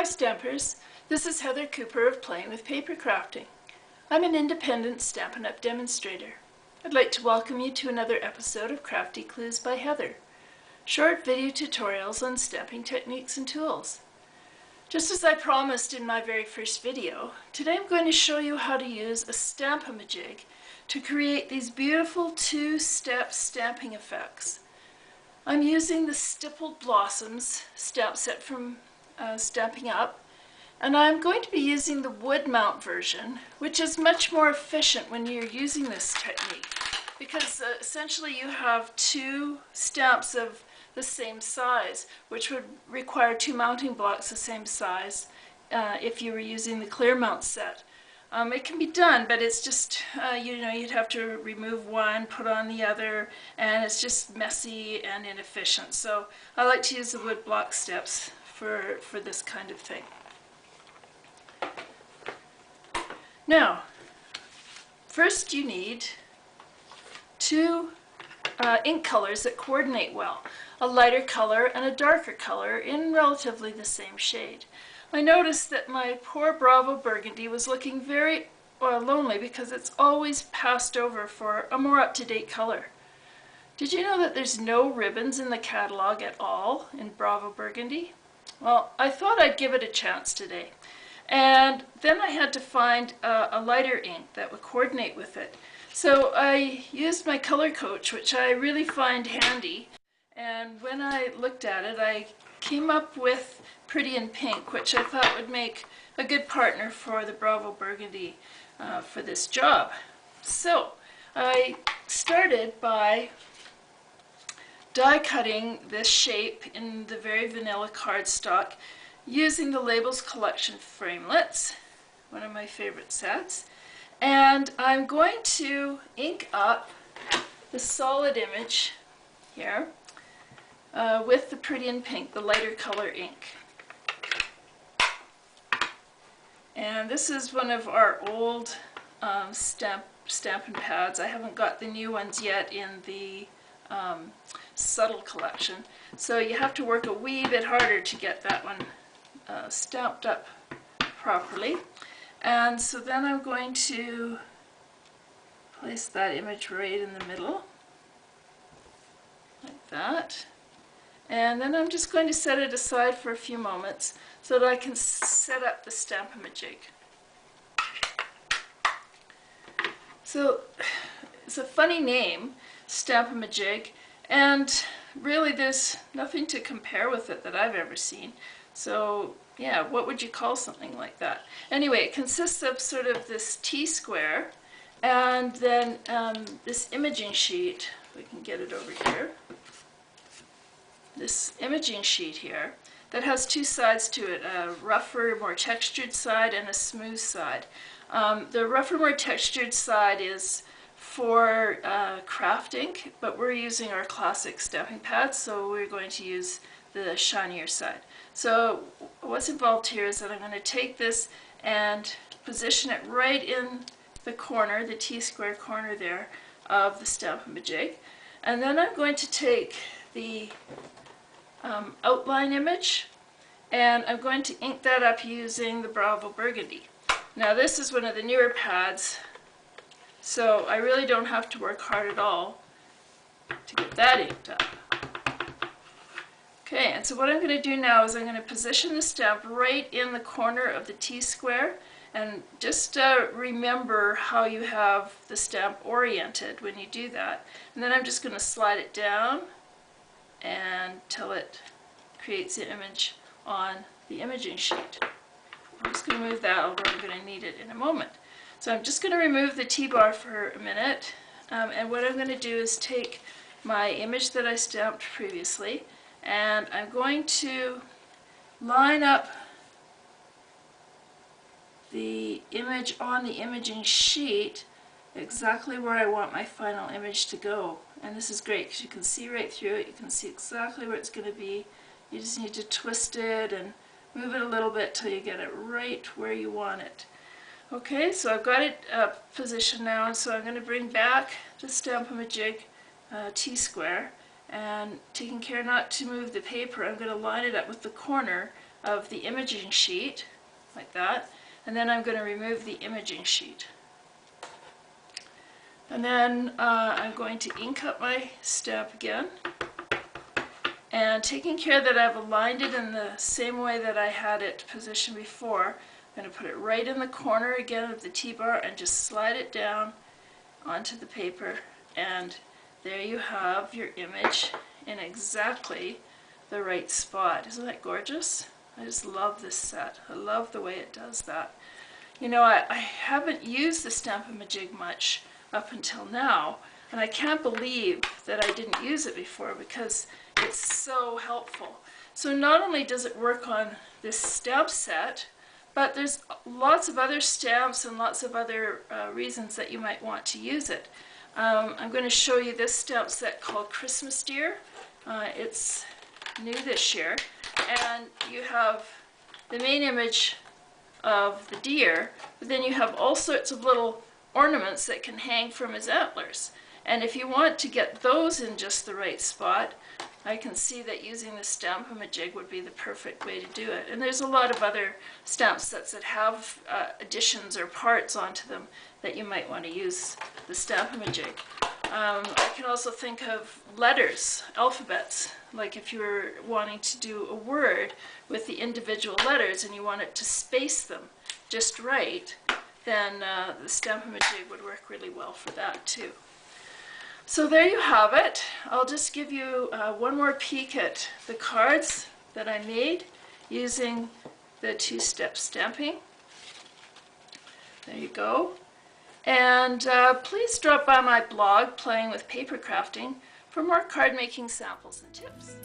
Hi Stampers, this is Heather Cooper of Playing with Paper Crafting. I'm an independent Stampin' Up! Demonstrator. I'd like to welcome you to another episode of Crafty Clues by Heather, short video tutorials on stamping techniques and tools. Just as I promised in my very first video, today I'm going to show you how to use a Stamp-a-ma-jig to create these beautiful two-step stamping effects. I'm using the Stippled Blossoms stamp set from Stamping Up, and I'm going to be using the wood mount version, which is much more efficient when you're using this technique because essentially you have two stamps of the same size, which would require two mounting blocks the same size if you were using the clear mount set. It can be done, but it's just, you'd have to remove one, put on the other, and it's just messy and inefficient. So I like to use the wood block steps for this kind of thing. Now, first you need two ink colors that coordinate well, a lighter color and a darker color in relatively the same shade. I noticed that my poor Bravo Burgundy was looking very lonely because it's always passed over for a more up-to-date color. Did you know that there's no ribbons in the catalog at all in Bravo Burgundy? Well, I thought I'd give it a chance today. And then I had to find a lighter ink that would coordinate with it. So I used my color coach, which I really find handy. And when I looked at it, I came up with Pretty in Pink, which I thought would make a good partner for the Bravo Burgundy for this job. So I started by die cutting this shape in the very vanilla cardstock using the Labels Collection framelits, one of my favorite sets. And I'm going to ink up the solid image here with the Pretty in Pink, the lighter color ink. And this is one of our old stampin' pads. I haven't got the new ones yet in the subtle collection, so you have to work a wee bit harder to get that one stamped up properly. And so then I'm going to place that image right in the middle, like that. And then I'm just going to set it aside for a few moments so that I can set up the Stamp-a-ma-jig. So it's a funny name, Stamp-a-ma-jig, and really there's nothing to compare with it that I've ever seen. So yeah, what would you call something like that? Anyway, it consists of sort of this T-square and then this imaging sheet. We can get it over here. This imaging sheet here that has two sides to it, a rougher, more textured side and a smooth side. The rougher, more textured side is for craft ink, but we're using our classic stamping pads, so we're going to use the shinier side. So what's involved here is that I'm going to take this and position it right in the corner, the T-square corner there of the Stamp-a-ma-jig. And then I'm going to take the outline image and I'm going to ink that up using the Bravo Burgundy. Now this is one of the newer pads, so I really don't have to work hard at all to get that inked up. Okay, and so what I'm going to do now is I'm going to position the stamp right in the corner of the T-square, and just remember how you have the stamp oriented when you do that. And then I'm just going to slide it down until it creates the image on the imaging sheet. I'm just going to move that, although I'm going to need it in a moment. So I'm just going to remove the T-bar for a minute, and what I'm going to do is take my image that I stamped previously, and I'm going to line up the image on the imaging sheet exactly where I want my final image to go. And this is great because you can see right through it, you can see exactly where it's going to be. You just need to twist it and move it a little bit till you get it right where you want it. Okay, so I've got it positioned now, and so I'm going to bring back the Stamp-a-ma-jig T-square, and taking care not to move the paper, I'm going to line it up with the corner of the imaging sheet, like that, and then I'm going to remove the imaging sheet. And then I'm going to ink up my stamp again, and taking care that I've aligned it in the same way that I had it positioned before, I'm going to put it right in the corner again of the T-bar and just slide it down onto the paper, and there you have your image in exactly the right spot. Isn't that gorgeous? I just love this set. I love the way it does that. You know, I haven't used the Stamp-a-ma-jig much up until now, and I can't believe that I didn't use it before because it's so helpful. So not only does it work on this stamp set, but there's lots of other stamps and lots of other reasons that you might want to use it. I'm going to show you this stamp set called Christmas Deer. It's new this year, and you have the main image of the deer, but then you have all sorts of little ornaments that can hang from his antlers. And if you want to get those in just the right spot, I can see that using the Stamp-a-ma-jig would be the perfect way to do it. And there's a lot of other stamp sets that have additions or parts onto them that you might want to use the Stamp-a-ma-jig. I can also think of letters, alphabets, like if you're wanting to do a word with the individual letters and you want it to space them just right, then the Stamp-a-ma-jig would work really well for that too. So there you have it. I'll just give you one more peek at the cards that I made using the two-step stamping. There you go. And please drop by my blog, Playing with Paper Crafting, for more card making samples and tips.